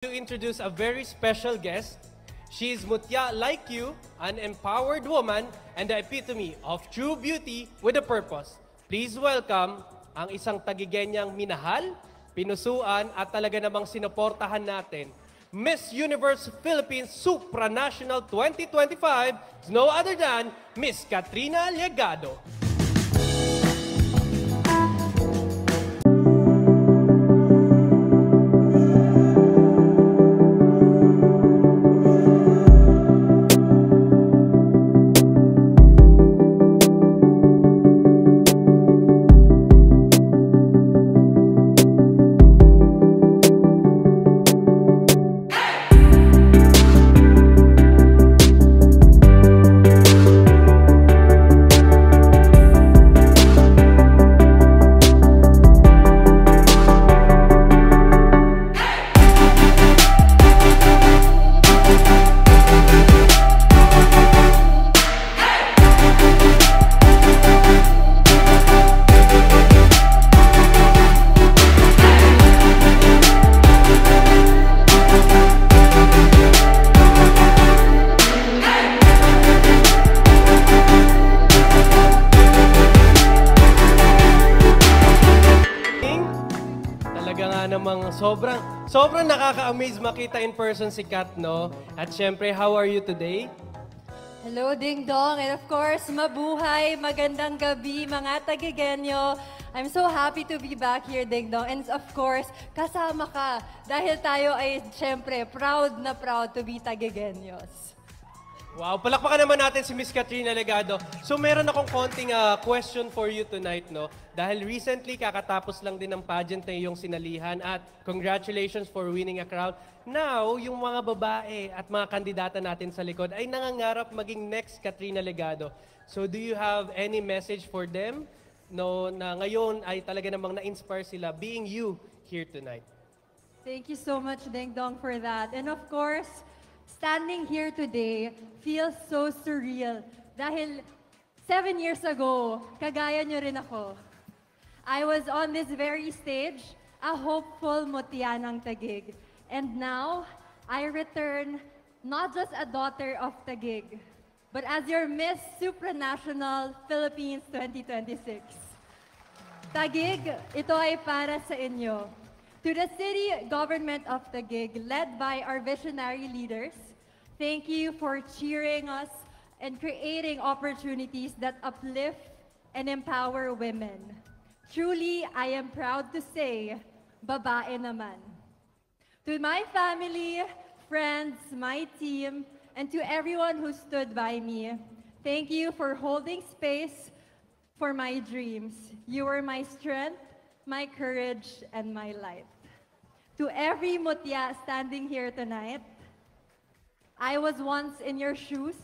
To introduce a very special guest. She is Mutya like you, an empowered woman and the epitome of true beauty with a purpose. Please welcome ang isang tagigenyang minahal, pinusuan at talaga namang sinuportahan natin. Miss Universe Philippines Supranational 2025 is no other than Miss Katrina Legado. Sobrang nakaka-amaze makita in person si Kat, no? At syempre, how are you today? Hello, Ding Dong. And of course, mabuhay, magandang gabi, mga tagigenyo. I'm so happy to be back here, Ding Dong. And of course, kasama ka. Dahil tayo ay, syempre, proud na proud to be tagigenyos. Wow, palakpakan naman natin si Miss Katrina Legado. So meron akong konting question for you tonight, no? Dahil recently kakatapos lang din ng pageant na iyong sinalihan at congratulations for winning a crown. Now, yung mga babae at mga kandidata natin sa likod ay nangangarap maging next Katrina Legado. So do you have any message for them? No, na ngayon ay talaga namang na-inspire sila being you here tonight. Thank you so much, Ding Dong, for that. And of course, standing here today feels so surreal dahil 7 years ago, kagaya nyo rin ako. I was on this very stage, a hopeful Mutya ng Taguig. And now, I return not just a daughter of Taguig, but as your Miss Supranational Philippines 2026. Taguig, ito ay para sa inyo. To the city government of Taguig, led by our visionary leaders, thank you for cheering us and creating opportunities that uplift and empower women. Truly, I am proud to say, babae naman. To my family, friends, my team, and to everyone who stood by me, thank you for holding space for my dreams. You were my strength, my courage, and my light. To every Mutya standing here tonight, I was once in your shoes,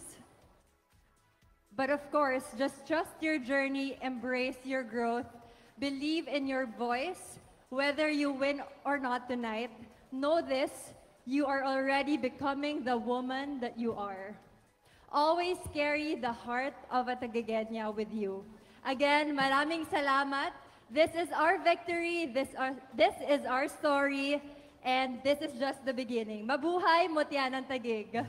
but of course, just trust your journey, embrace your growth, believe in your voice, whether you win or not tonight. Know this, you are already becoming the woman that you are. Always carry the heart of a Tagigenya with you. Again, maraming salamat. This is our victory, this is our story, and this is just the beginning. Mabuhay, Mutya ng Taguig!